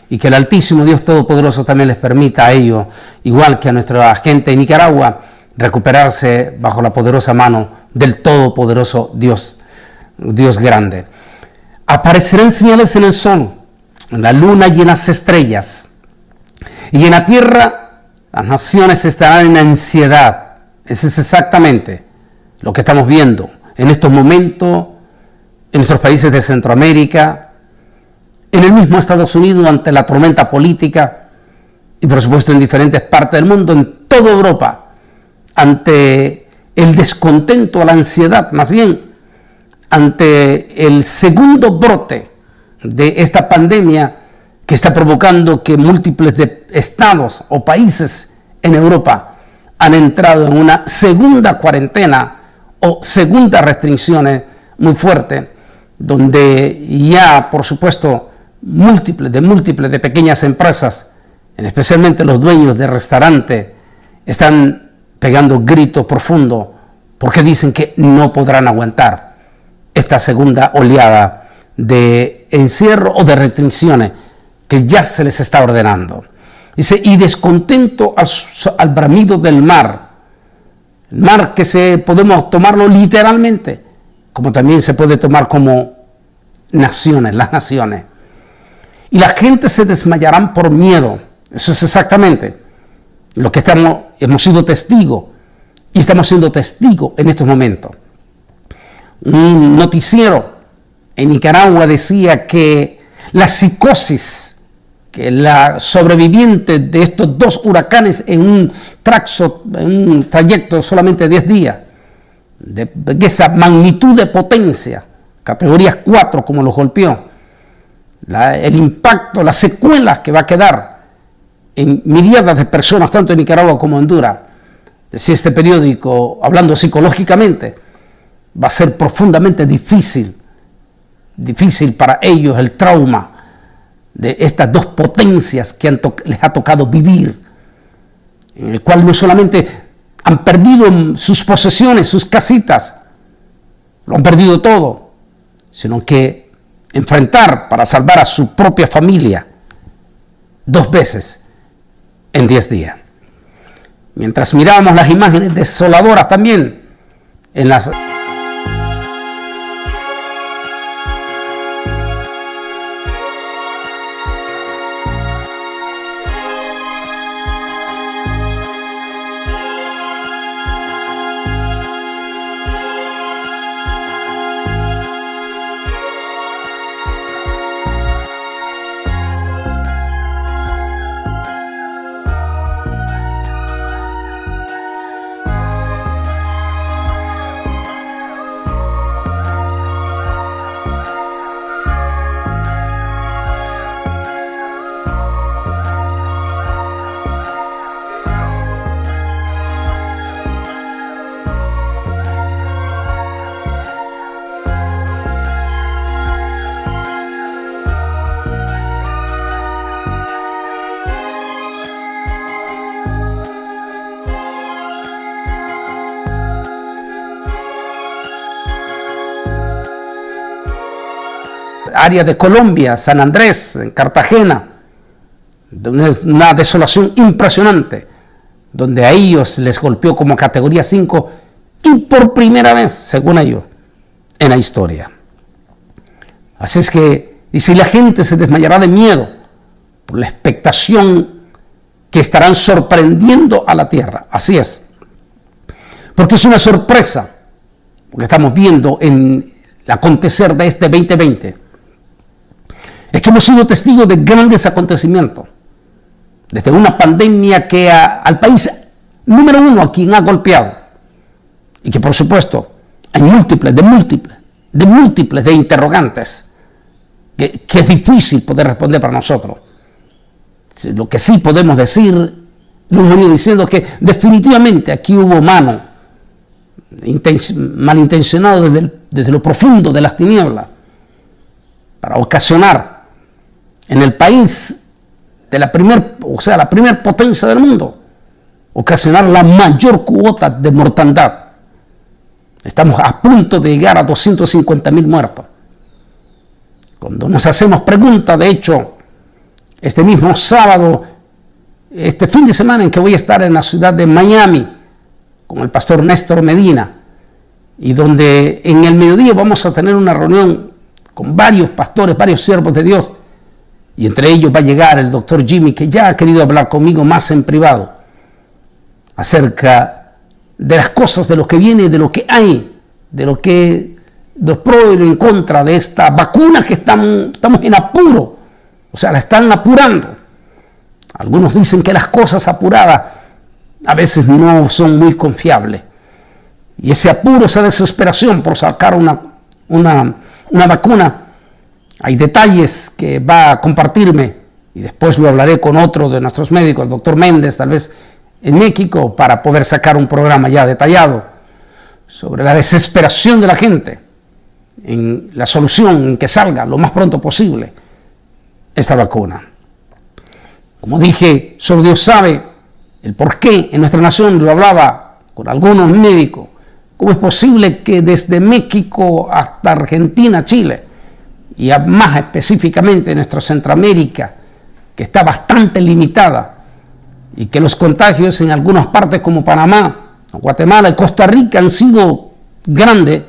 y que el Altísimo Dios Todopoderoso también les permita a ellos, igual que a nuestra gente en Nicaragua, recuperarse bajo la poderosa mano del Todopoderoso Dios grande. Aparecerán señales en el sol, en la luna y en las estrellas, y en la tierra las naciones estarán en ansiedad. Ese es exactamente lo que estamos viendo en estos momentos en nuestros países de Centroamérica, en el mismo Estados Unidos ante la tormenta política y por supuesto en diferentes partes del mundo, en toda Europa, ante el descontento, la ansiedad, más bien, ante el segundo brote de esta pandemia que está provocando que múltiples de estados o países en Europa han entrado en una segunda cuarentena o segunda restricciones muy fuerte, donde ya, por supuesto, múltiples de pequeñas empresas, especialmente los dueños de restaurantes, están pegando gritos profundos porque dicen que no podrán aguantar esta segunda oleada de encierro o de restricciones que ya se les está ordenando. Dice, y descontento al bramido del mar. El mar que podemos tomarlo literalmente, como también se puede tomar como naciones, las naciones. Y la gente se desmayarán por miedo. Eso es exactamente lo que hemos sido testigos y estamos siendo testigos en estos momentos. Un noticiero en Nicaragua decía que la psicosis, que la sobreviviente de estos dos huracanes en un trayecto solamente de 10 días, de esa magnitud de potencia, categorías 4 como los golpeó, el impacto, las secuelas que va a quedar en miríadas de personas, tanto en Nicaragua como en Honduras, decía este periódico, hablando psicológicamente, va a ser profundamente difícil para ellos el trauma de estas dos potencias que les ha tocado vivir, en el cual no solamente han perdido sus posesiones, sus casitas, lo han perdido todo, sino que enfrentar para salvar a su propia familia 2 veces en 10 días. Mientras mirábamos las imágenes desoladoras también en las área de Colombia, San Andrés, en Cartagena, una desolación impresionante, donde a ellos les golpeó como categoría 5 y por primera vez, según ellos, en la historia. Así es que, y si la gente se desmayará de miedo por la expectación que estarán sorprendiendo a la tierra, así es, porque es una sorpresa lo que estamos viendo en el acontecer de este 2020. Es que hemos sido testigos de grandes acontecimientos, desde una pandemia que al país número 1 a quien ha golpeado, y que por supuesto hay múltiples de interrogantes que es difícil poder responder para nosotros. Lo que sí podemos decir, lo hemos venido diciendo, que definitivamente aquí hubo mano malintencionado desde lo profundo de las tinieblas para ocasionar en el país de la primer potencia del mundo, ocasionar la mayor cuota de mortandad. Estamos a punto de llegar a 250,000 muertos. Cuando nos hacemos preguntas, de hecho, este mismo sábado, este fin de semana en que voy a estar en la ciudad de Miami con el pastor Néstor Medina, y donde en el mediodía vamos a tener una reunión con varios pastores, varios siervos de Dios, y entre ellos va a llegar el doctor Jimmy, que ya ha querido hablar conmigo más en privado acerca de las cosas, de lo que viene, de lo que hay, de lo que los pro y lo en contra de esta vacuna que estamos en apuro, o sea, la están apurando. Algunos dicen que las cosas apuradas a veces no son muy confiables. Y ese apuro, esa desesperación por sacar una vacuna, hay detalles que va a compartirme y después lo hablaré con otro de nuestros médicos, el doctor Méndez, tal vez en México, para poder sacar un programa ya detallado sobre la desesperación de la gente en la solución, en que salga lo más pronto posible esta vacuna. Como dije, solo Dios sabe el por qué en nuestra nación, lo hablaba con algunos médicos. ¿Cómo es posible que desde México hasta Argentina, Chile, y más específicamente nuestra Centroamérica, que está bastante limitada, y que los contagios en algunas partes como Panamá, Guatemala y Costa Rica han sido grandes,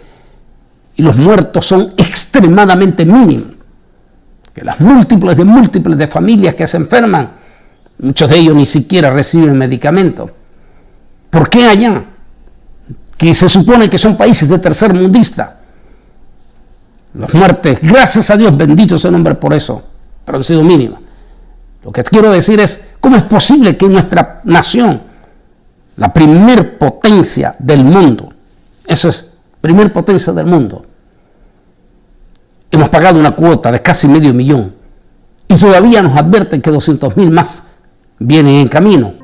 y los muertos son extremadamente mínimos? Que las múltiples de familias que se enferman, muchos de ellos ni siquiera reciben medicamentos. ¿Por qué allá, que se supone que son países de tercermundista, las muertes, gracias a Dios, bendito sea el nombre por eso, pero han sido mínimas? Lo que quiero decir es, ¿cómo es posible que nuestra nación, la primer potencia del mundo, eso es, primer potencia del mundo, hemos pagado una cuota de casi 500,000 y todavía nos advierten que 200,000 más vienen en camino?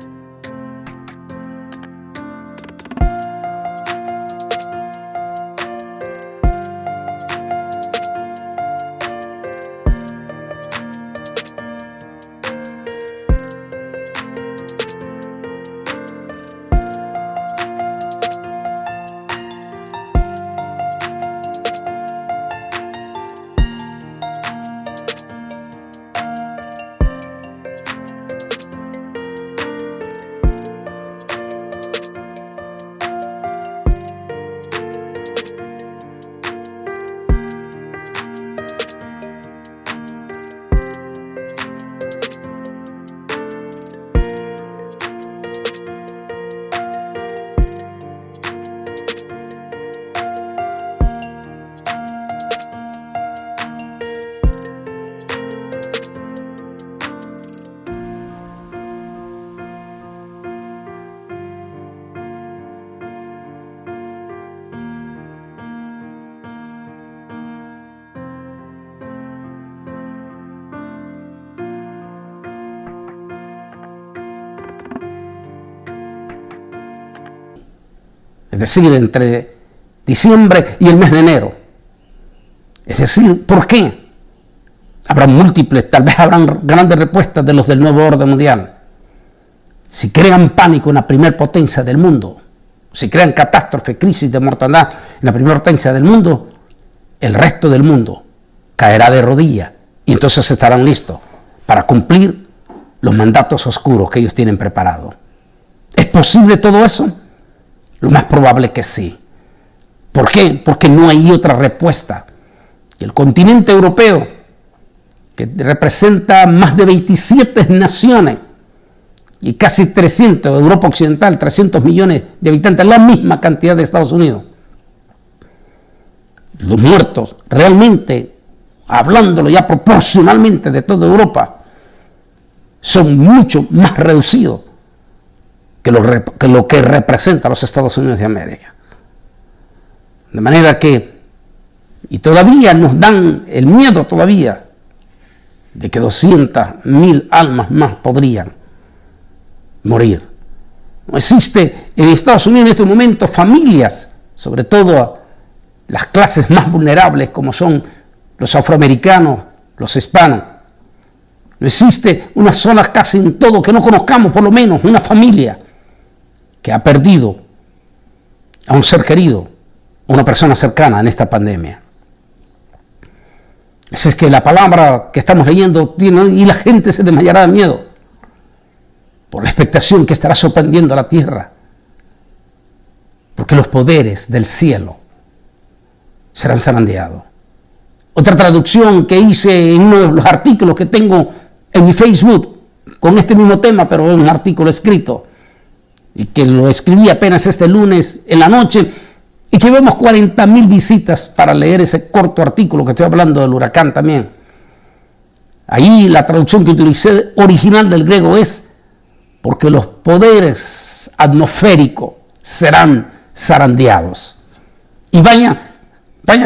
Es decir, entre diciembre y el mes de enero. Es decir, ¿por qué? Habrá múltiples, tal vez habrán grandes respuestas de los del nuevo orden mundial. Si crean pánico en la primer potencia del mundo, si crean catástrofe, crisis de mortandad en la primera potencia del mundo, el resto del mundo caerá de rodillas y entonces estarán listos para cumplir los mandatos oscuros que ellos tienen preparados. ¿Es posible todo eso? Lo más probable que sí. ¿Por qué? Porque no hay otra respuesta. Y el continente europeo, que representa más de 27 naciones y casi 300, Europa Occidental, 300 millones de habitantes, la misma cantidad de Estados Unidos. Los muertos, realmente, hablándolo ya proporcionalmente de toda Europa, son mucho más reducidos que lo que representa los Estados Unidos de América. De manera que, y todavía nos dan el miedo todavía de que 200,000 almas más podrían morir. No existe en Estados Unidos en este momento familias, sobre todo las clases más vulnerables como son los afroamericanos, los hispanos. No existe una sola casa en todo que no conozcamos, por lo menos una familia que ha perdido a un ser querido, una persona cercana en esta pandemia. Es que la palabra que estamos leyendo tiene, y la gente se desmayará de miedo por la expectación que estará sorprendiendo a la tierra. Porque los poderes del cielo serán zarandeados. Otra traducción que hice en uno de los artículos que tengo en mi Facebook con este mismo tema, pero en un artículo escrito, y que lo escribí apenas este lunes en la noche, y que vemos 40,000 visitas para leer ese corto artículo que estoy hablando del huracán también. Ahí la traducción que utilicé original del griego es: porque los poderes atmosféricos serán zarandeados. Y vaya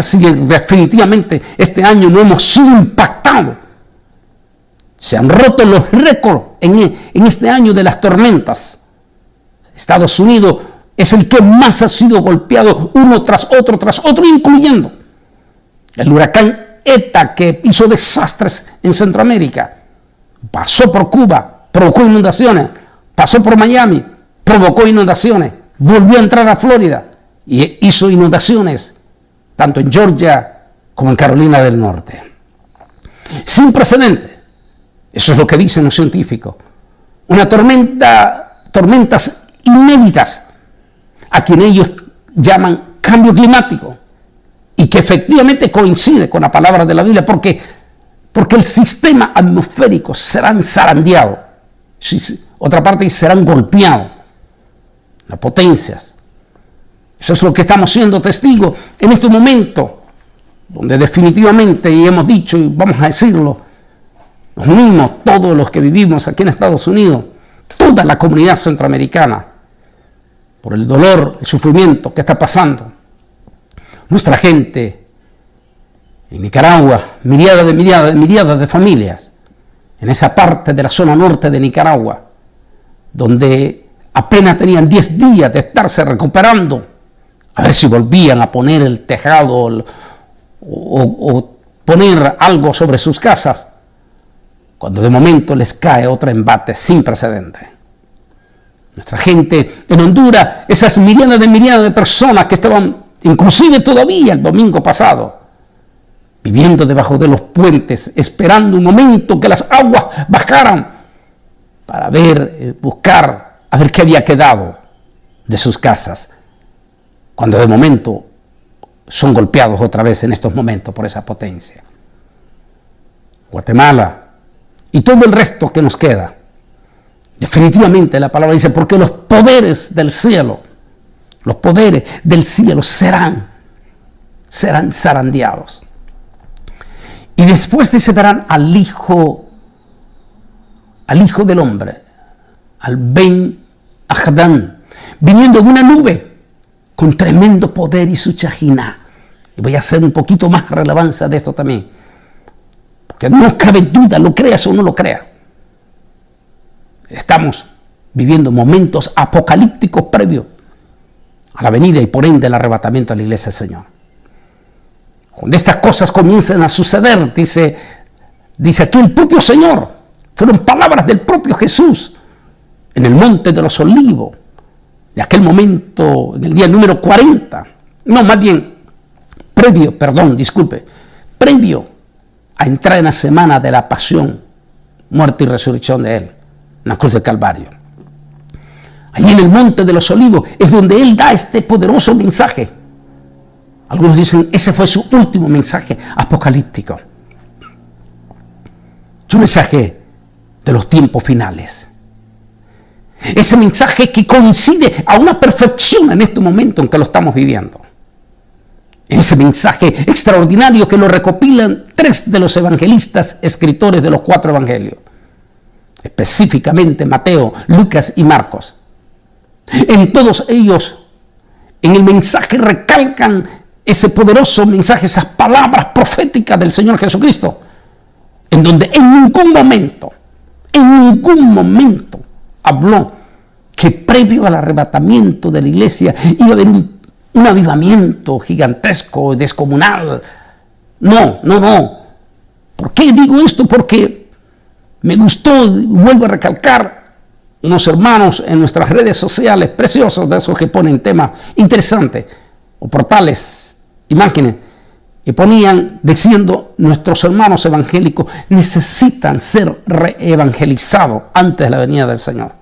si definitivamente este año no hemos sido impactados. Se han roto los récords en este año de las tormentas. Estados Unidos es el que más ha sido golpeado uno tras otro, incluyendo el huracán ETA, que hizo desastres en Centroamérica. Pasó por Cuba, provocó inundaciones. Pasó por Miami, provocó inundaciones. Volvió a entrar a Florida y hizo inundaciones tanto en Georgia como en Carolina del Norte. Sin precedentes. Eso es lo que dicen los científicos. Tormentas inéditas, a quien ellos llaman cambio climático, y que efectivamente coincide con la palabra de la Biblia, porque el sistema atmosférico será zarandeado. Otra parte, serán golpeados las potencias. Eso es lo que estamos siendo testigos en este momento, donde definitivamente, y hemos dicho y vamos a decirlo, nos unimos todos los que vivimos aquí en Estados Unidos, toda la comunidad centroamericana, por el dolor, el sufrimiento que está pasando. Nuestra gente en Nicaragua, miriadas de familias, en esa parte de la zona norte de Nicaragua, donde apenas tenían 10 días de estarse recuperando, a ver si volvían a poner el tejado o poner algo sobre sus casas, cuando de momento les cae otro embate sin precedentes. Nuestra gente en Honduras, esas miriadas de personas que estaban, inclusive todavía el domingo pasado, viviendo debajo de los puentes, esperando un momento que las aguas bajaran para buscar a ver qué había quedado de sus casas, cuando de momento son golpeados otra vez en estos momentos por esa potencia. Guatemala y todo el resto que nos queda. Definitivamente la palabra dice: porque los poderes del cielo serán zarandeados. Y después dice: verán al Hijo del Hombre, al Ben Ahdán, viniendo en una nube con tremendo poder y su chajiná. Y voy a hacer un poquito más relevancia de esto también, porque no cabe duda, lo creas o no lo creas. Estamos viviendo momentos apocalípticos previos a la venida y por ende el arrebatamiento de la iglesia del Señor. Cuando estas cosas comiencen a suceder, dice aquí el propio Señor, fueron palabras del propio Jesús en el Monte de los Olivos, de aquel momento, en el día número 40, no, más bien, previo a entrar en la semana de la pasión, muerte y resurrección de Él, en la cruz del Calvario. Allí en el Monte de los Olivos es donde Él da este poderoso mensaje. Algunos dicen, ese fue su último mensaje apocalíptico. Es un mensaje de los tiempos finales. Ese mensaje que coincide a una perfección en este momento en que lo estamos viviendo. Ese mensaje extraordinario que lo recopilan 3 de los evangelistas, escritores de los 4 evangelios. Específicamente Mateo, Lucas y Marcos. En todos ellos, en el mensaje recalcan ese poderoso mensaje, esas palabras proféticas del Señor Jesucristo, en donde en ningún momento habló que previo al arrebatamiento de la iglesia iba a haber un avivamiento gigantesco, descomunal. No. ¿Por qué digo esto? Porque me gustó, vuelvo a recalcar, unos hermanos en nuestras redes sociales, preciosos, de esos que ponen temas interesantes, o portales, imágenes, y ponían diciendo: nuestros hermanos evangélicos necesitan ser reevangelizados antes de la venida del Señor.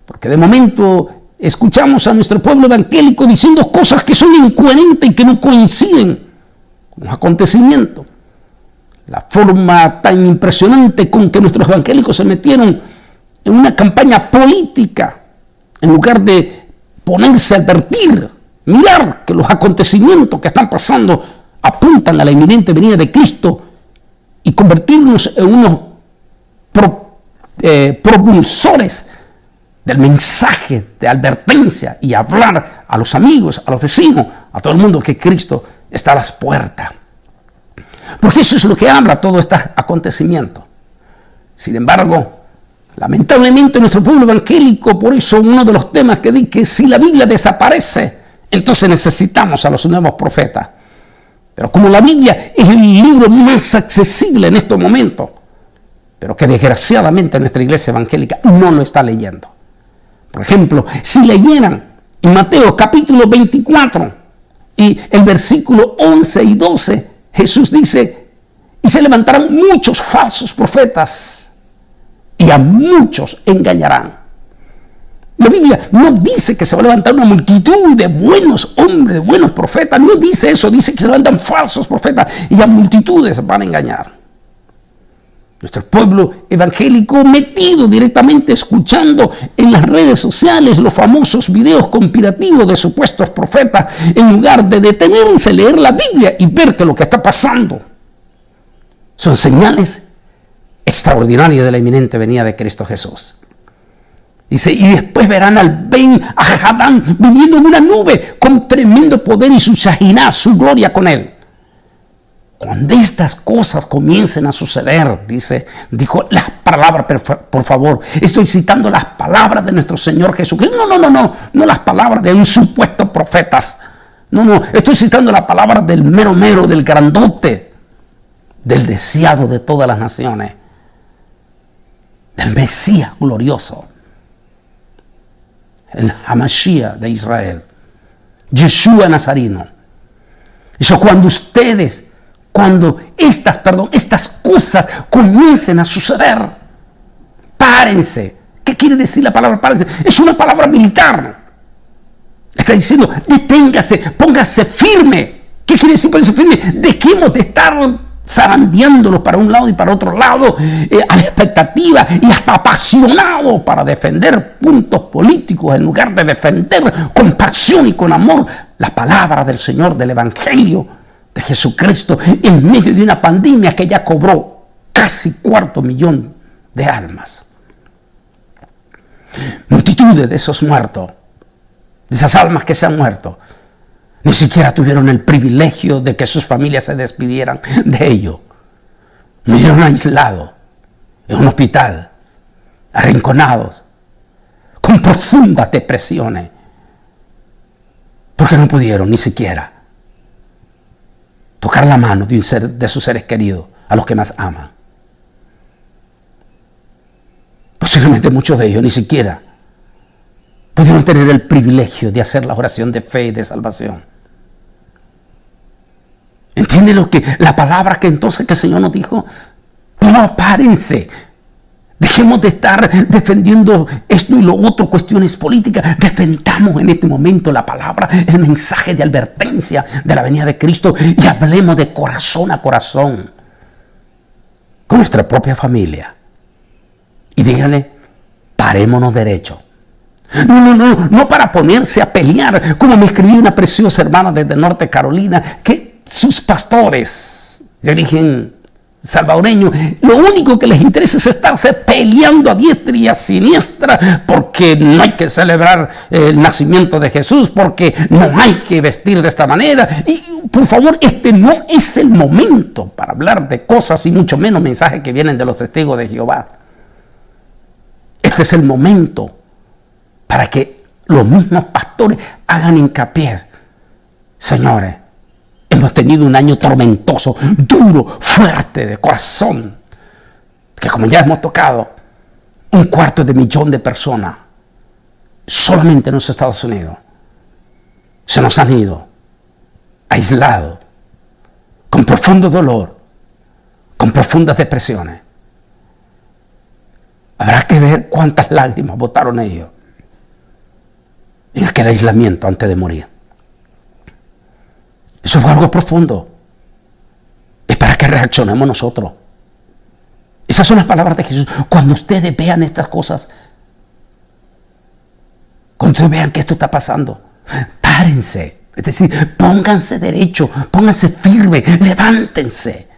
Porque de momento escuchamos a nuestro pueblo evangélico diciendo cosas que son incoherentes y que no coinciden con los acontecimientos. La forma tan impresionante con que nuestros evangélicos se metieron en una campaña política, en lugar de ponerse a advertir, mirar que los acontecimientos que están pasando apuntan a la inminente venida de Cristo y convertirnos en unos propulsores del mensaje de advertencia y hablar a los amigos, a los vecinos, a todo el mundo que Cristo está a las puertas. Porque eso es lo que habla todo este acontecimiento. Sin embargo, lamentablemente nuestro pueblo evangélico, por eso uno de los temas que dice que si la Biblia desaparece, entonces necesitamos a los nuevos profetas. Pero como la Biblia es el libro más accesible en estos momentos, pero que desgraciadamente nuestra iglesia evangélica no lo está leyendo. Por ejemplo, si leyeran en Mateo capítulo 24 y el versículo 11 y 12, Jesús dice: y se levantarán muchos falsos profetas y a muchos engañarán. La Biblia no dice que se va a levantar una multitud de buenos hombres, de buenos profetas. No dice eso, dice que se levantan falsos profetas y a multitudes van a engañar. Nuestro pueblo evangélico metido directamente escuchando en las redes sociales los famosos videos conspirativos de supuestos profetas, en lugar de detenerse, leer la Biblia y ver que lo que está pasando son señales extraordinarias de la inminente venida de Cristo Jesús. Dice: y después verán al Ben Hadad viniendo en una nube con tremendo poder y su Shahinah, su gloria con él. Cuando estas cosas comiencen a suceder, dijo las palabras, por favor, estoy citando las palabras de nuestro Señor Jesucristo. No las palabras de un supuesto profetas. No, estoy citando las palabras del mero, del grandote, del deseado de todas las naciones, del Mesías glorioso, el Hamashiach de Israel, Yeshua Nazareno. Eso cuando estas cosas comiencen a suceder, párense. ¿Qué quiere decir la palabra párense? Es una palabra militar. Está diciendo: deténgase, póngase firme. ¿Qué quiere decir póngase firme? Dejemos de estar zarandeándolos para un lado y para otro lado, a la expectativa y hasta apasionado para defender puntos políticos, en lugar de defender con pasión y con amor la palabra del Señor, del Evangelio de Jesucristo, en medio de una pandemia que ya cobró casi 250,000 de almas. Multitudes de esos muertos, de esas almas que se han muerto, ni siquiera tuvieron el privilegio de que sus familias se despidieran de ellos. Murieron aislados en un hospital, arrinconados, con profundas depresiones, porque no pudieron ni siquiera tocar la mano de sus seres queridos, a los que más aman. Posiblemente muchos de ellos ni siquiera pudieron tener el privilegio de hacer la oración de fe y de salvación. ¿Entiende la palabra que entonces que el Señor nos dijo? No, párense. Dejemos de estar defendiendo esto y lo otro, cuestiones políticas. Defendamos en este momento la palabra, el mensaje de advertencia de la venida de Cristo, y hablemos de corazón a corazón con nuestra propia familia. Y díganle: parémonos derecho. No para ponerse a pelear, como me escribió una preciosa hermana desde Norte Carolina, que sus pastores de origen salvadoreño, lo único que les interesa es estarse peleando a diestra y a siniestra, porque no hay que celebrar el nacimiento de Jesús, porque no hay que vestir de esta manera. Y por favor, este no es el momento para hablar de cosas, y mucho menos mensajes que vienen de los testigos de Jehová. Este es el momento para que los mismos pastores hagan hincapié: señores, hemos tenido un año tormentoso, duro, fuerte, de corazón, que como ya hemos tocado, 250,000 de personas solamente en los Estados Unidos se nos han ido, aislados, con profundo dolor, con profundas depresiones. Habrá que ver cuántas lágrimas botaron ellos en aquel aislamiento antes de morir. Eso fue algo profundo. Es para que reaccionemos nosotros. Esas son las palabras de Jesús. Cuando ustedes vean estas cosas, cuando ustedes vean que esto está pasando, párense. Es decir, pónganse derecho, pónganse firme, levántense.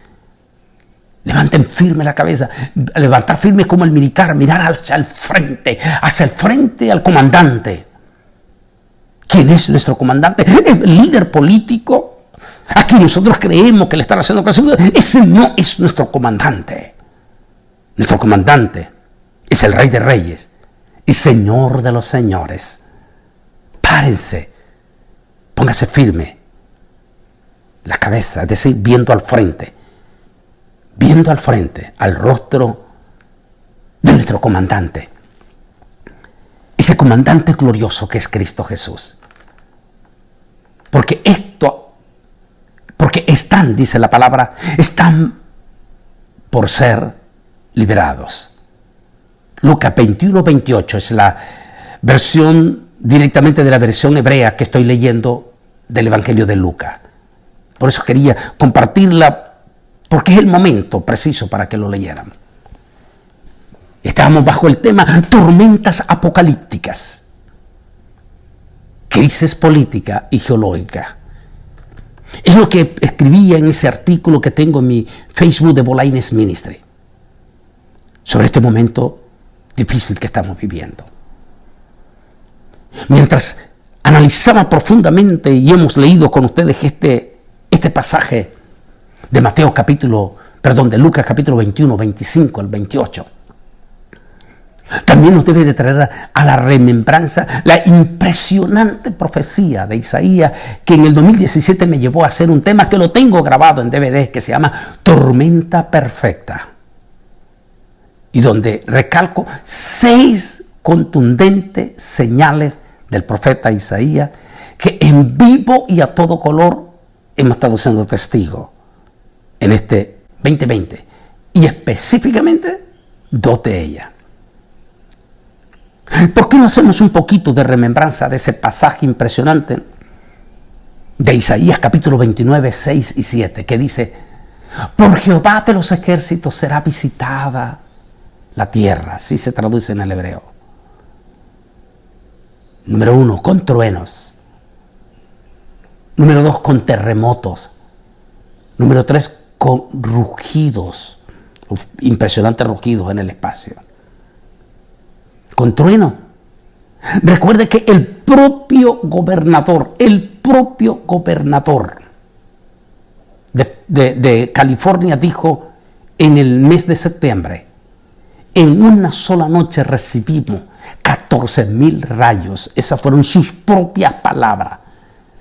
Levanten firme la cabeza, levantar firme como el militar, mirar hacia el frente al comandante. ¿Quién es nuestro comandante? ¿El líder político? Aquí nosotros creemos que le están haciendo caso. Ese no es nuestro comandante. Nuestro comandante es el Rey de Reyes y Señor de los Señores. Párense, póngase firme la cabeza, es decir, viendo al frente, al rostro de nuestro comandante. Ese comandante glorioso que es Cristo Jesús. Porque están, dice la palabra, están por ser liberados. Lucas 21-28 es la versión directamente de la versión hebrea que estoy leyendo del Evangelio de Lucas. Por eso quería compartirla, porque es el momento preciso para que lo leyéramos. Estábamos bajo el tema tormentas apocalípticas, crisis política y geológica. Es lo que escribía en ese artículo que tengo en mi Facebook de Bolaines Ministry sobre este momento difícil que estamos viviendo. Mientras analizaba profundamente y hemos leído con ustedes este pasaje de de Lucas capítulo 21, 25 al 28, también nos debe de traer a la remembranza la impresionante profecía de Isaías que en el 2017 me llevó a hacer un tema que lo tengo grabado en DVD que se llama Tormenta Perfecta, y donde recalco 6 contundentes señales del profeta Isaías que en vivo y a todo color hemos estado siendo testigos en este 2020, y específicamente 2 de ellas. ¿Por qué no hacemos un poquito de remembranza de ese pasaje impresionante de Isaías capítulo 29, 6 y 7, que dice: por Jehová de los ejércitos será visitada la tierra? Así se traduce en el hebreo. Número 1, con truenos. Número 2, con terremotos. Número 3, con rugidos, impresionantes rugidos en el espacio. Con trueno. Recuerde que el propio gobernador de California dijo en el mes de septiembre: en una sola noche recibimos 14,000 rayos. Esas fueron sus propias palabras.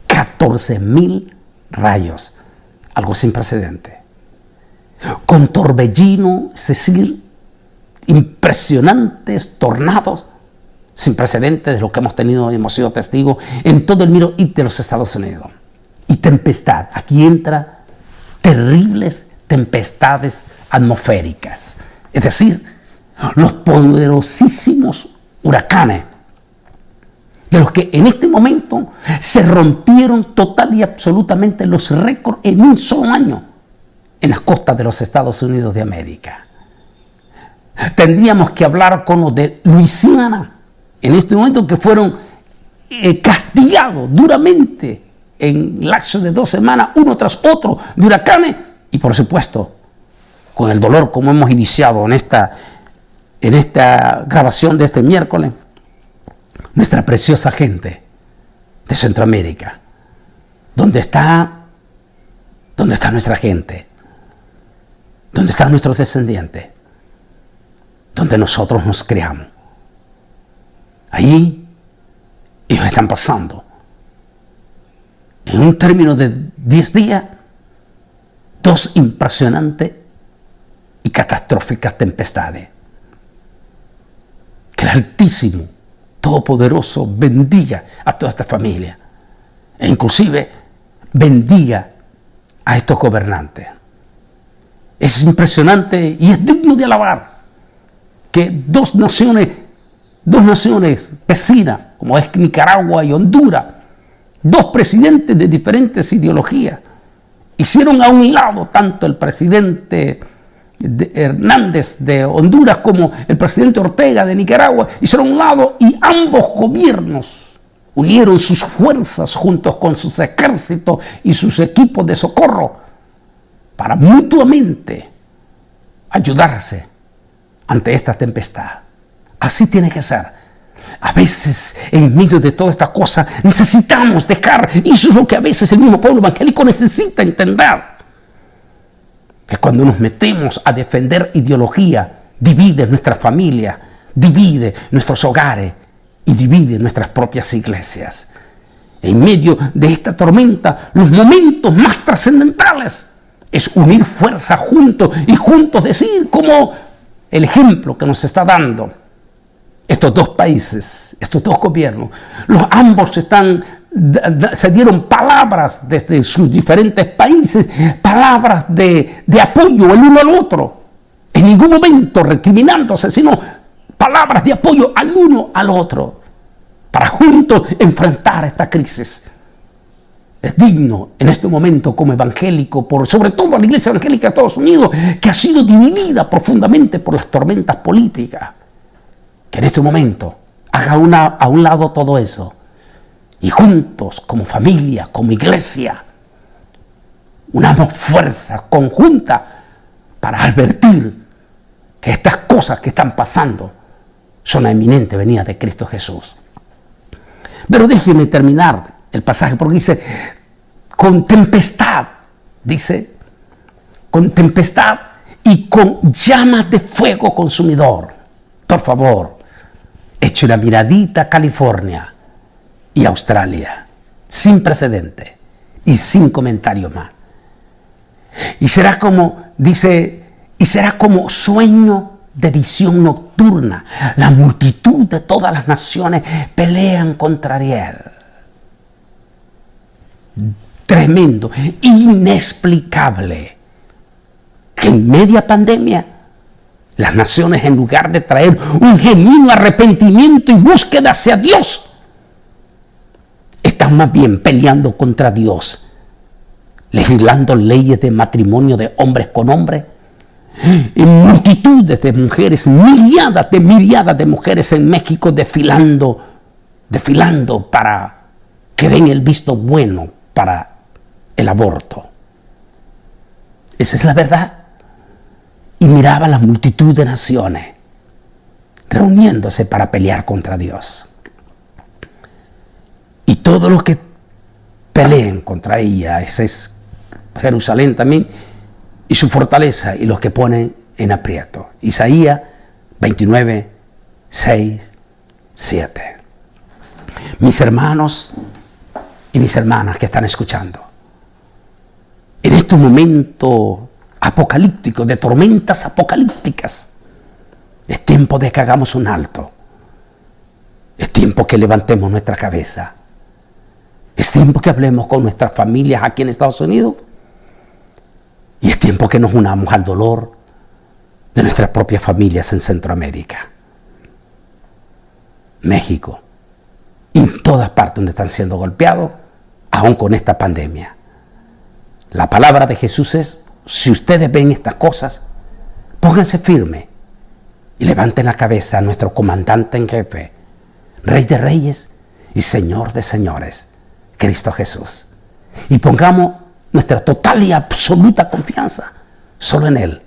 14,000 rayos. Algo sin precedente. Con torbellino, es decir, impresionantes tornados sin precedentes de lo que hemos sido testigos en todo el Middle East de los Estados Unidos. Y tempestad. Aquí entra terribles tempestades atmosféricas. Es decir, los poderosísimos huracanes, de los que en este momento se rompieron total y absolutamente los récords en un solo año en las costas de los Estados Unidos de América. Tendríamos que hablar con los de Luisiana en este momento, que fueron castigados duramente en lapso de 2 semanas, uno tras otro, de huracanes, y por supuesto con el dolor, como hemos iniciado en esta grabación de este miércoles, nuestra preciosa gente de Centroamérica. ¿Dónde está nuestra gente? ¿Dónde están nuestros descendientes? Donde nosotros nos criamos. Ahí ellos están pasando, en un término de 10 días, 2 impresionantes y catastróficas tempestades. Que el Altísimo, Todopoderoso, bendiga a toda esta familia, e inclusive bendiga a estos gobernantes. Es impresionante y es digno de alabar que dos naciones vecinas, como es Nicaragua y Honduras, dos presidentes de diferentes ideologías, hicieron a un lado tanto el presidente Hernández de Honduras como el presidente Ortega de Nicaragua, hicieron a un lado, y ambos gobiernos unieron sus fuerzas juntos con sus ejércitos y sus equipos de socorro para mutuamente ayudarse ante esta tempestad. Así tiene que ser. A veces, en medio de toda esta cosa, necesitamos dejar, y eso es lo que a veces el mismo pueblo evangélico necesita entender, que cuando nos metemos a defender ideología, divide nuestra familia, divide nuestros hogares y divide nuestras propias iglesias. En medio de esta tormenta, los momentos más trascendentales es unir fuerzas juntos y juntos decir, como el ejemplo que nos está dando estos dos países, estos dos gobiernos, ambos se dieron palabras desde sus diferentes países, palabras de apoyo el uno al otro, en ningún momento recriminándose, sino palabras de apoyo al uno al otro, para juntos enfrentar esta crisis. Es digno en este momento como evangélico, sobre todo la iglesia evangélica de Estados Unidos, que ha sido dividida profundamente por las tormentas políticas, que en este momento haga a un lado todo eso y juntos, como familia, como iglesia, unamos fuerzas conjuntas para advertir que estas cosas que están pasando son la inminente venida de Cristo Jesús. Pero déjeme terminar el pasaje, porque dice, con tempestad, con tempestad y con llamas de fuego consumidor. Por favor, eche una miradita a California y Australia, sin precedente y sin comentario más. Y será como, dice, y será como sueño de visión nocturna. La multitud de todas las naciones pelean contra Ariel. Tremendo, inexplicable, que en media pandemia las naciones, en lugar de traer un genuino arrepentimiento y búsqueda hacia Dios, están más bien peleando contra Dios, legislando leyes de matrimonio de hombres con hombres, y multitudes de mujeres, miriadas de mujeres en México desfilando para que den el visto bueno para el aborto. Esa es la verdad. Y miraba la multitud de naciones reuniéndose para pelear contra Dios. Y todos los que peleen contra ella, ese es Jerusalén también, y su fortaleza, y los que ponen en aprieto. Isaías 29, 6, 7. Mis hermanos y mis hermanas que están escuchando, en estos momentos apocalípticos, de tormentas apocalípticas, es tiempo de que hagamos un alto. Es tiempo que levantemos nuestra cabeza. Es tiempo que hablemos con nuestras familias aquí en Estados Unidos. Y es tiempo que nos unamos al dolor de nuestras propias familias en Centroamérica, México y en todas partes donde están siendo golpeados, aún con esta pandemia. La palabra de Jesús es: si ustedes ven estas cosas, pónganse firmes y levanten la cabeza a nuestro comandante en jefe, Rey de Reyes y Señor de Señores, Cristo Jesús. Y pongamos nuestra total y absoluta confianza solo en Él,